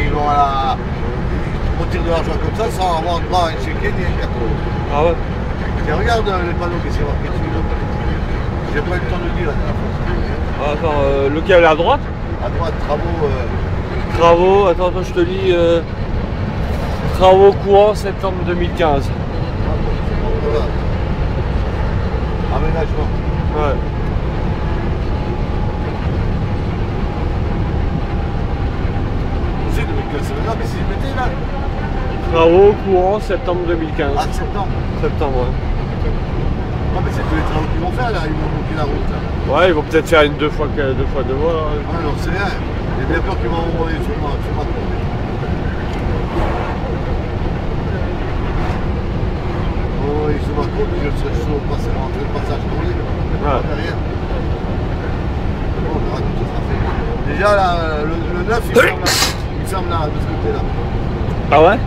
Ils vont à la... On tire de l'argent comme ça sans avoir droit à un check-in ni un carton. Ah ouais? Et regarde les panneaux qui sont marqués dessus. J'ai pas eu le temps de le dire la dernière fois. Ah, attends, lequel à droite? À droite, travaux. Travaux, attends, je te lis. Travaux courants septembre 2015. Voilà. Aménagement. Ouais. C'est 2015, c'est là, mais si je mettais là. Travaux courants septembre 2015. Ah, septembre. Septembre, ouais. Ah, mais c'est tous les travaux qu'ils vont faire là, ils vont bloquer la route là. Ouais, ils vont peut-être faire une deux fois deux voies. Hein. Ah, non, c'est rien. J'ai bien peur qu'ils vont envoyer sur ma compte. Oh, ils se ma compte, je serai chaud de passer rentrer le passage tourné. Ouais. Derrière. Bon, on verra tout ça sera fait. Déjà là, le 9, il ferme là, de ce côté-là. Ah ouais?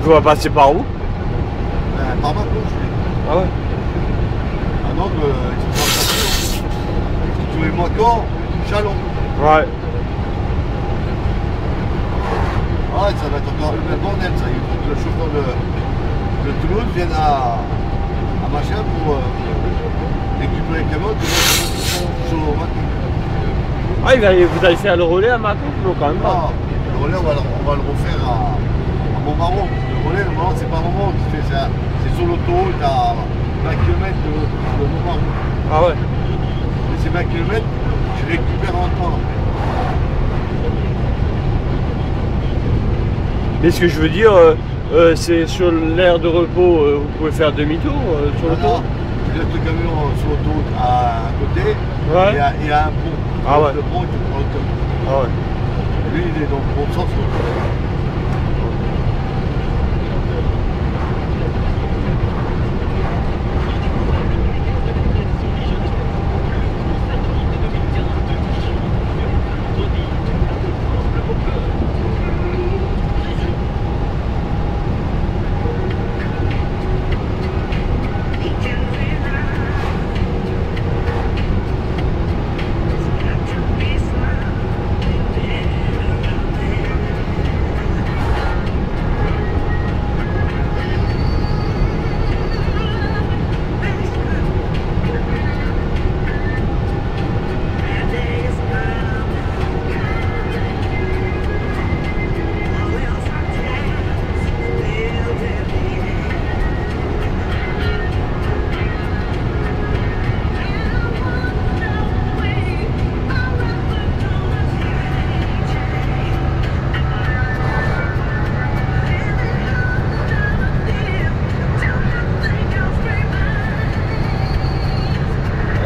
Tu vas passer par où? Par ma gauche, oui. Ah ouais? Un angle, ils sont pas tous les mois Chalon. Ouais. Ah, ça va être encore le bordel, ça. Il faut que le chauffeur de Toulouse vienne à machin pour récupérer le camion sur le Macon. Ah, vous allez faire le relais à Macon? Non, quand même pas. Ah, le relais, on va le refaire à Montmarron. Le relais, normalement, c'est pas Montmarron qui fait ça. C'est sur l'autoroute à 20 km de Montmarron. Ah ouais? Et ces 20 km, je récupère en temps. Mais ce que je veux dire, c'est sur l'aire de repos, vous pouvez faire demi-tour sur l'autoroute? Je laisse le camion sur l'autoroute à côté, Ouais. et il y a un pont. Ah ouais. Le pont, tu prends le camion. Ah ouais. Lui, il est dans le bon sens.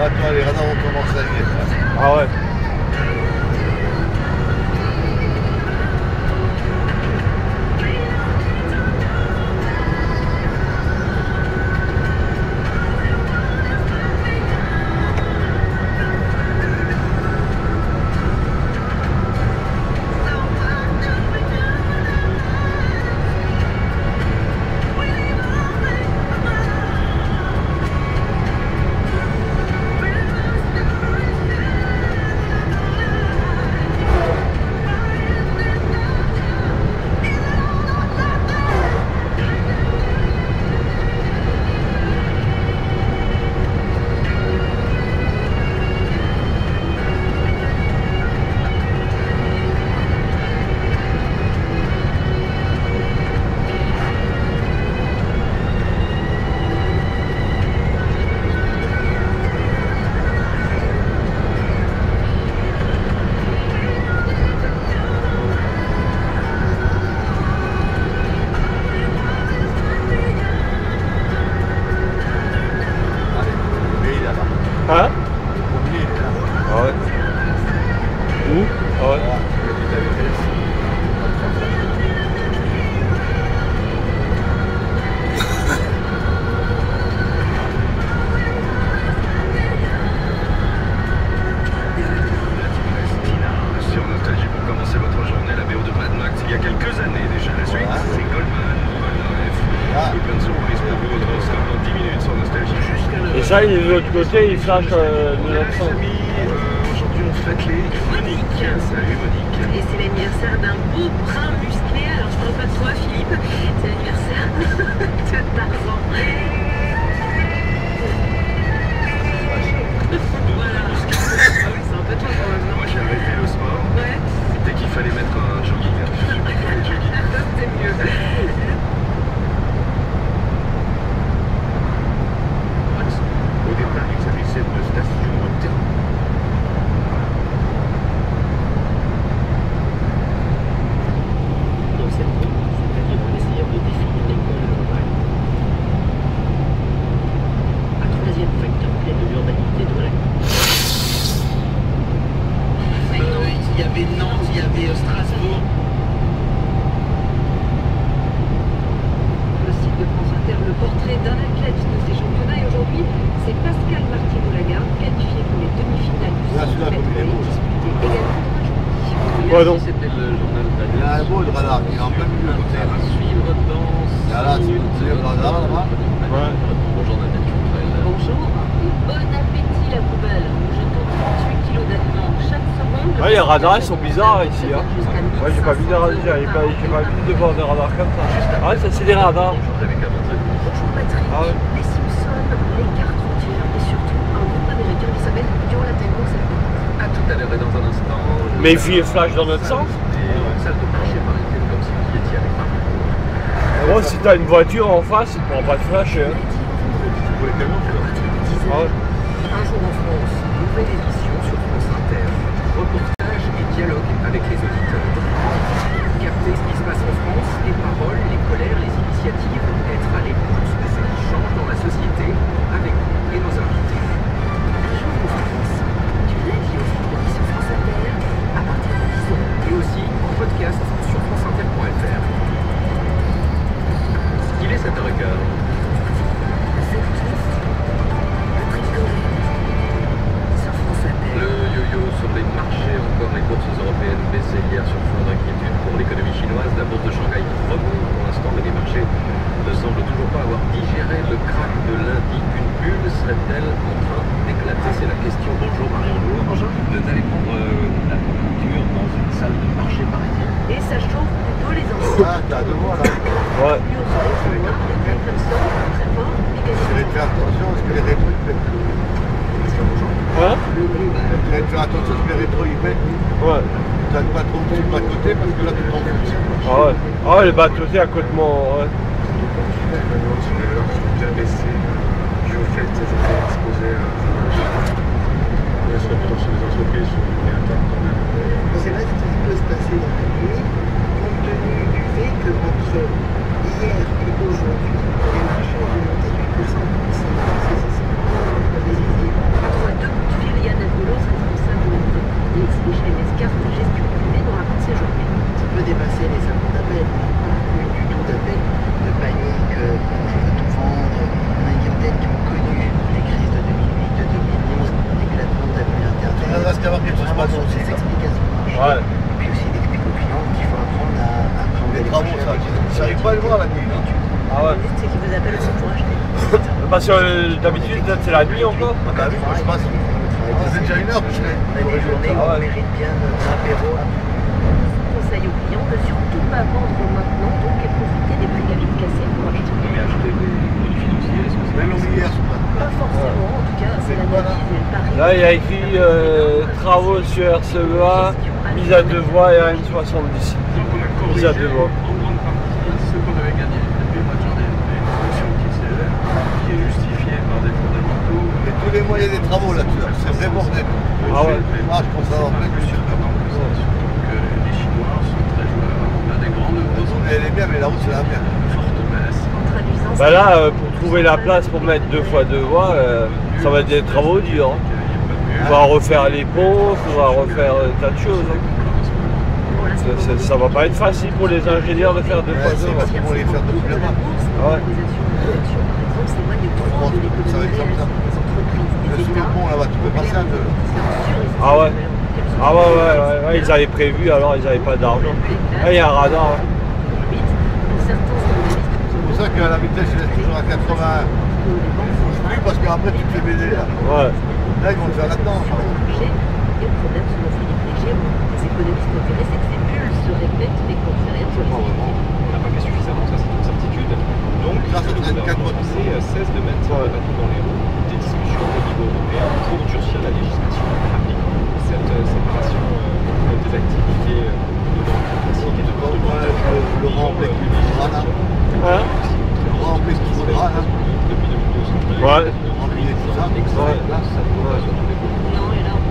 Attends, les radars vont commencer à y être. Ah ouais. Hein? Ah ouais. Où? Ah ouais. Sur Nostalgie pour commencer votre journée, la BO de Mad Max il y a quelques années déjà. La suite, c'est Goldman, Goldman F. Plein de surprises pour vous, on se retrouve dans 10 minutes sur Nostalgie. Et ça, et de l'autre côté, il flash de notre sens. Aujourd'hui, on fête les Monique. Salut Monique. Et c'est l'anniversaire d'un beau brun musclé. Alors, je parle pas de toi, Philippe. C'est l'anniversaire de Tarzan. Voilà. C'est un peu toi quand même, non? Moi, j'ai arrêté le sport. Ouais. Dès qu'il fallait mettre un jogging, je suis plus dans le jogging. C'est mieux. Au départ, il s'agissait de stations de terrain. Dans cette zone, c'est-à-dire en essayant de définir l'école rurale. Un troisième facteur clé de l'urbanité de la Il y avait Nantes, il y avait Strasbourg. Le site de France Inter, le portrait d'un athlète de ces championnats. Et aujourd'hui, c'est Pascal Martino-Lagarde, qualifié pour les demi-finales du 100 mètres disputées également aujourd'hui. Ouais, donc. C'était le journal de Il y a un beau de radar, il est en plein milieu de terre. Suivre dans... Là, tu le radar là-bas. Ouais. Bonjour Nadège Coutrel. Bonjour et bon appétit la poubelle. Je compte 38 kilos d'aliments chaque seconde. Ouais, les radars ils sont bizarres ici. Hein. Ouais, j'ai pas vu des radars, j'ai pas vu de voir des radars comme ça. Ah ouais, ça c'est des radars. Bonjour Patrick, Ah ouais. les Simpsons, les cartes routières et surtout un groupe américain qui s'appelle Jonathan Mossad. À tout à l'heure et dans un instant. Mais il flash dans notre sens. Une salle de marché parisienne comme si vous y étiez avec moi. Bon, si t'as une voiture en face, il pourra pas te flasher. Hein. Pour les camions, c'est Ah ouais. Un jour en France, nouvelle édition sur France Inter. Reportage et dialogue avec les auditeurs. Capter ce qui se passe en France, les paroles, les colères, les initiatives, être à l'écoute de ce qui change dans la société avec vous et nos invités. Un jour en France, du lundi au vendredi sur France Inter, à partir de 10h. Et aussi en podcast sur franceinter.fr. Il est 7h15. Sur France Inter. Le yo-yo sur les marchés, encore les bourses européennes baissaient hier sur fond d'inquiétude pour l'économie chinoise. La bourse de Shanghai remonte pour l'instant, mais les marchés ne semblent toujours pas avoir digéré le krach de lundi. Une bulle serait-elle en train d'éclater? C'est la question. Bonjour Marion Lourd. Bonjour. Vous allez prendre la température dans une salle de marché parisienne. Et ça chauffe plutôt les enfants. Ah, t'as de moi là. Ouais. Lui au soleil, c'est noir, il y a plein de sol, très fort, et Je vais te faire attention parce que les rétros ils pètent. Hein? Je vais te faire attention parce que les rétros ils pètent. Ouais. T'as pas trop de pas de côté parce que là tu tombes dessus. Ah ouais. Ah ouais, les bateaux à côté de mon. Ouais. Bien baissé, dû au fait qu'ils étaient exposés à la surplus sur les entreprises sur les attaques quand même. On ne sait pas ce qui peut se passer dans la nuit, compte tenu du fait que entre hier et aujourd'hui, les marchés ont remonté de 8%. Entre deux coups de fil, Yann Adbolos, responsable de l'activité chez Mescart Gestion Privée, nous raconte ses journées. Ça peut dépasser les 50 appels, plus du tout d'appels, de panique, on va tout vendre. On a une clientèle qui ont connu les crises de 2008, de 2011, l'éclatement d'appels internet. On reste qu'à voir quelque chose pas Des explications. Ouais. Et puis aussi d'expliquer aux clients qu'il faut apprendre à prendre Les travaux, ça arrive pas à le voir la nuit. Ah ouais. C'est qu'ils vous appellent aussi pour acheter. Parce que d'habitude, c'est la nuit encore. Ah bah oui, moi je passe. C'est déjà une heure que je fais. On a des journées où on mérite bien notre apéro. Conseil aux clients de surtout pas vendre maintenant, donc et profiter des prix vite cassés pour acheter. Mais acheter des produits financiers, est-ce que c'est Même hier, c'est Pas forcément, en tout cas, c'est l'analyse et le pari. Là, il y a écrit travaux sur RCEA, mise à deux voies et N70. Mise à deux voies. En grande partie, ce qu'on avait gagné depuis le mois de janvier, une fonction qui s'élève, qui est justifiée par des fondamentaux. Et tous les mois, il y a des travaux là-dessus. C'est vrai bordel. Ah ouais. Ah, je pense que ça va plein de Sur la banque, que les Chinois sont très joueurs. On a des grandes Elle est bien, mais la route, c'est la bien. fortes baisses. En traduisant Bah là, pour trouver la place pour mettre 2 fois 2 voies, ça va être des travaux durs. Hein. Il faudra refaire les ponts, il faudra refaire tas de choses. Hein. Ça va pas être facile pour les ingénieurs de faire 2 fois 2 C'est parce qu'ils vont les faire de plus là-bas. Ah ouais. Ça va être comme ça. Le sous le pont là-bas, tu peux passer un peu. Ah ouais. Ah ouais, ils avaient prévu, alors ils n'avaient pas d'argent. Ah, il y a un radar. Hein. C'est pour ça qu'à la vitesse, je laisse toujours à 80. plus parce qu'après tu te fais baiser là. Ouais. Là ils vont le faire là-dedans. Et le problème selon Philippe Léger, les économistes intéressés que ces bulles se répètent mais qu'on ne fait rien sur les inégalités. On n'a pas fait suffisamment, ça c'est une certitude. Donc, Ça, ça traîne 4 mois. cesse de mettre le bâton dans les roues des discussions au niveau européen pour durcir la législation appliquant cette séparation des activités de démocratie et de Laurent Blake qui voudra là. Hein? Laurent Blake qui voudra là. depuis 2012. Ouais. Remplir tout ça. Ouais. Là, ça pourrait être tous les Non, et là, on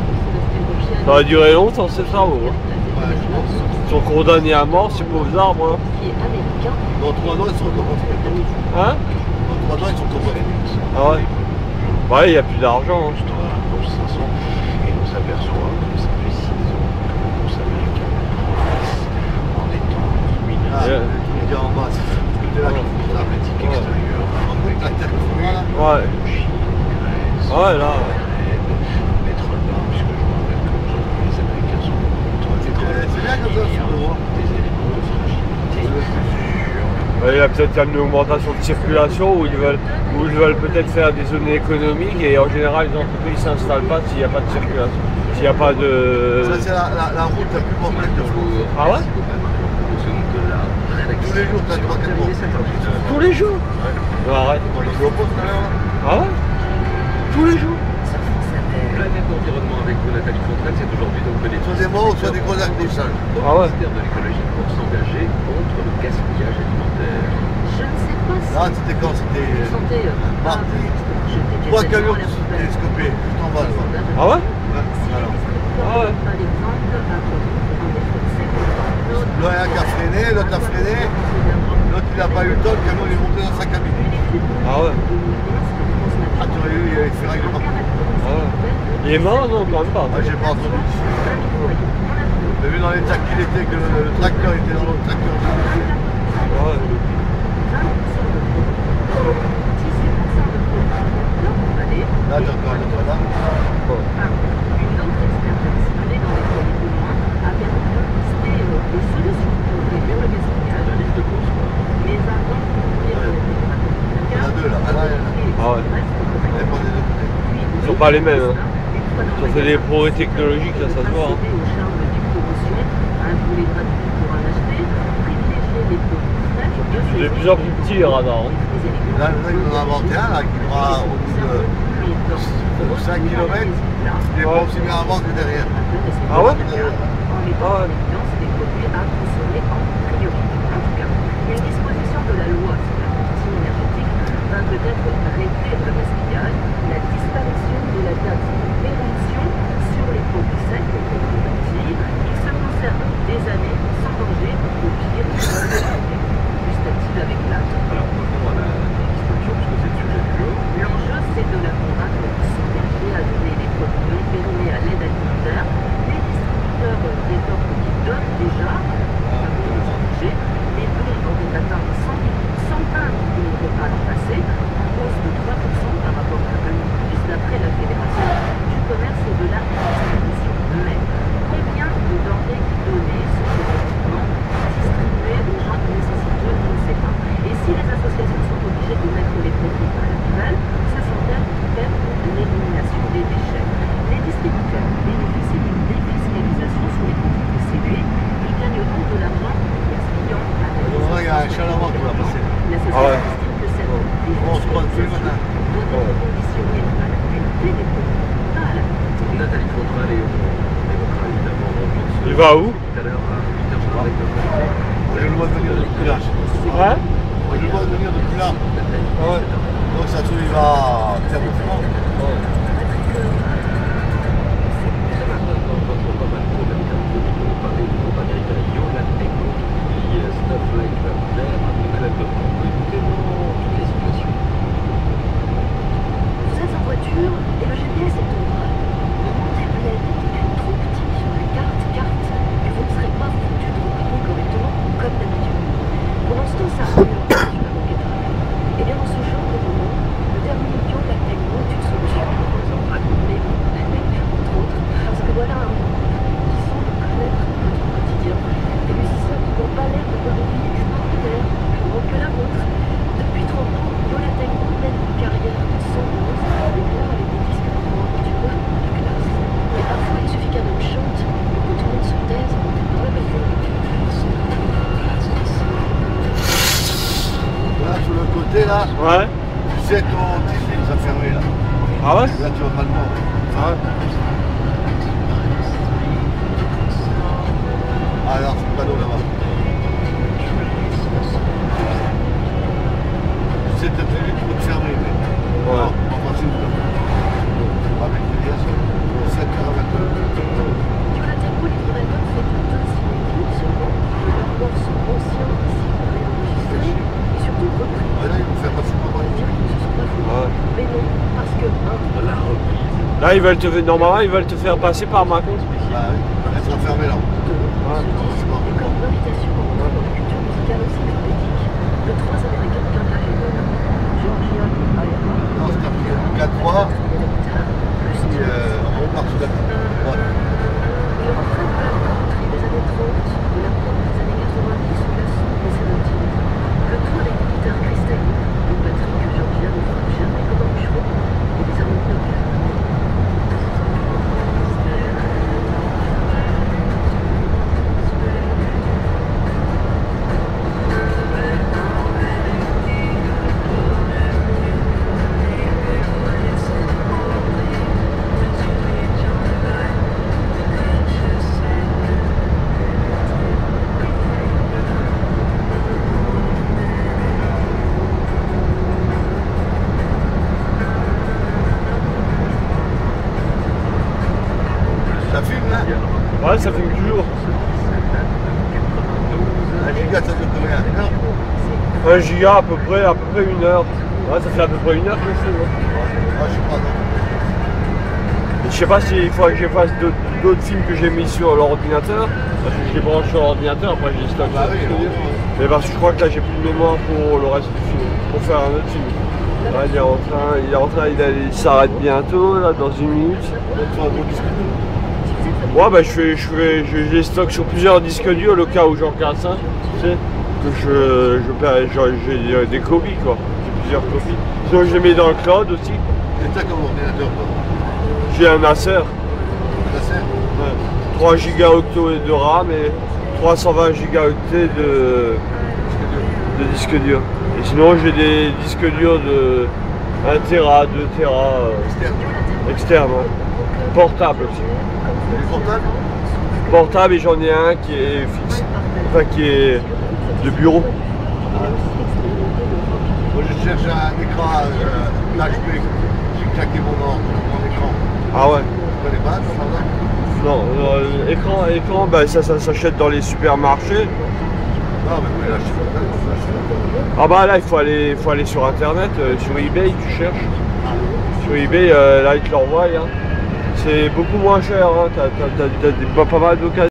pense que Ça va durer longtemps ces travaux. Hein. Ouais, je pense. Ils sont condamnés à mort ces pauvres arbres. Hein. qui est américain. Dans 3 ans, ils sont encore pas finis. Hein? Dans 3 ans, ils sont encore pas finis. Ah ouais? Ouais, il n'y a plus d'argent. Hein. Dans 500, et on s'aperçoit que ça fait 6 ans que la bourse américaine en étant dominée. Ah, il dit en bas, c'était là qu'il faut la politique extérieure, avec la terre qu'on voit là. Ouais. Chine, Grèce, Ouais, là. pétrole bas, puisque je vous rappelle que aujourd'hui les Américains sont C'est bien comme ça, sur le droit. des éléments de fragilité sur Ouais, il y a peut-être une augmentation de circulation où ils veulent peut-être faire des zones économiques et en général les entreprises ne s'installent pas s'il n'y a pas de circulation. S'il n'y a pas de. Ça, c'est la route la plus mortelle de France. Ah ouais? Tous les jours, tu as 3-4 morts. Tous les jours? Non, arrête. On les oppose tout à l'heure là. Ah ouais? Tous les jours? Planète d'environnement avec vous, Nathalie Fontaine, c'est aujourd'hui donc que les Soit des morts, soit des gros accrochages. Ah ouais? ministère de l'écologie pour s'engager contre le gaspillage alimentaire. Je ne sais pas si. Là, c'était quand? C'était Santé, mardi. j'étais 3 camions quasiment à la qui poubelle. étaient scopés, juste en bas. là. Ah ouais? Alors. Ah ouais. Par exemple, L'un a freiné, l'autre a freiné, l'autre il n'a pas eu le temps, le camion il est monté dans sa cabine. Ah ouais? Ah, tu aurais eu, il avait fait règle partout. Ah ouais. Il est mort? Non, quand même pas. Ah, j'ai pas entendu. J'ai vu dans les tacs qu'il était, que le tracteur était dans l'autre tracteur. Ah ouais. Là, t'as encore un autre là. Une autre expérience menée dans les foyers de loin a permis de tester des solutions pour réduire le gaspillage. Mais avant de conclure Il y en a deux là. Ah, là, il y en a. Ah ouais. Il y a pas des deux côtés. Ils sont pas les mêmes. Hein. Ils ont fait des progrès technologiques, là, ça se voit. Hein. Au charme du promotion, un boulet gratuit pour un acheter, privilégier les produits fraîches, C'est de plus en plus petit les radars. Hein. Là, ils en ont inventé un là, qui pourra au bout de 5 km, il est pas aussi bien avant que derrière. Ah ouais? En mettant en évidence des produits à consommer en priorité. En tout cas, une disposition de la loi sur la transition énergétique va peut-être réduire le gaspillage, la disparition de la taxe de péremption sur les produits secs et les produits petits. Ils se conservent des années sans danger, au pire, gustative avec l'âge. Alors, revenons à la distribution, puisque c'est le sujet du jour. L'enjeu, c'est de la convaincre de s'engager à donner les produits non périmés à l'aide alimentaire. Les distributeurs rétorquent qu'ils donnent déjà, à cause de budget, les dons auraient atteint 120 millions de repas l'an passé, en hausse de 3% par rapport à 2010, d'après la Fédération du commerce et de la distribution. Mais combien de denrées données sont effectivement distribuées aux gens nécessiteux? On ne sait pas. Et si les associations sont obligées de mettre les produits à la poubelle, ce sont elles qui permettent l'élimination des déchets. Les distributeurs bénéficient d'une défiscalisation sur les produits possédés. Ils gagneront de l'argent gaspillant à la Il y a un chalamant qui va passer. L'association estime que cette On se croise tous les matins. doit être conditionnée à la qualité des produits, pas à la quantité. Nathalie Fontaine, et on évoquera évidemment Il va où? tout à l'heure à 8h avec notre Je le vois venir depuis là. Ouais? Je le vois venir depuis là. Ah ouais. Donc ça se trouve, il va faire mouvement. Vous êtes en voiture et le GPS est en bras. Remontez bien vite et puis trop petit sur la carte que vous ne serez pas foutu de regarder correctement comme d'habitude. Pendant ce temps, ça remue sur la banquette. Et bien dans ce genre de moment, le terminal bio est une solution. sais là, Ouais. tu sais ton tissu, ça fermé là. Ah ouais? Là tu vas pas le voir. Ah ouais. Ah non, c'est le panneau là-bas. Tu sais, t'as télé, tu peux te fermer. Mais... Ouais. Enfin, c'est une... Avec les liens, c'est 7 paramètres. Là, ils veulent te, normalement, ils veulent te faire passer par ma compte. Bah oui, elles sont fermées là. Ouais. L'invitation au monde dans la culture musicale encyclopédique de 3 Américains de Canada et Georgia Ayama. Non, c'est appris 4-3. Puis on part sous la tête. Il reprend la country des années 30, de la pop des années 90 ou la soul des années 70. Le tout avec une guitare cristalline, une batterie que Georgia ne frappe jamais comme un bûcheron et des harmonies locales. Ça filme là? Ouais, ça filme toujours. 1 giga, ça dure combien? 1 heure? 1 giga à peu près 1 heure. Ouais, ça fait à peu près 1 heure que je fais. Ouais. Ah, je sais pas, non. Je sais pas s'il faudrait que je fasse d'autres films que j'ai mis sur l'ordinateur. Parce que je les branche sur l'ordinateur, après je les stocke. Bah oui, mais parce que je crois que là j'ai plus de mémoire pour le reste du film. Pour faire un autre film. Là, il s'arrête bientôt, là, dans 1 minute. Ouais, bah je les stocke sur plusieurs disques durs, le cas où j'en regarde ça, tu sais, que j'ai des copies, quoi. J'ai plusieurs copies. Sinon je les mets dans le cloud aussi. Et t'as comme ordinateur, quoi? J'ai un Acer. Acer? Ouais. 3 gigaoctets de RAM et 320 gigaoctets de disque dur. Et sinon j'ai des disques durs de 1 Tera, 2 Tera externes, ouais. Portable aussi. Portable? Portable, et j'en ai un qui est fixe, enfin qui est de bureau. Moi je cherche un écran HP, j'ai claqué mon écran. Ah ouais? Tu connais pas, non, écran, bah, ça s'achète dans les supermarchés. Non, mais oui, là, je sais pas. Ah bah là, il faut aller sur internet, sur eBay, tu cherches. Sur eBay, là, ils te l'envoient. Hein. C'est beaucoup moins cher, hein. T'as pas mal d'occasions.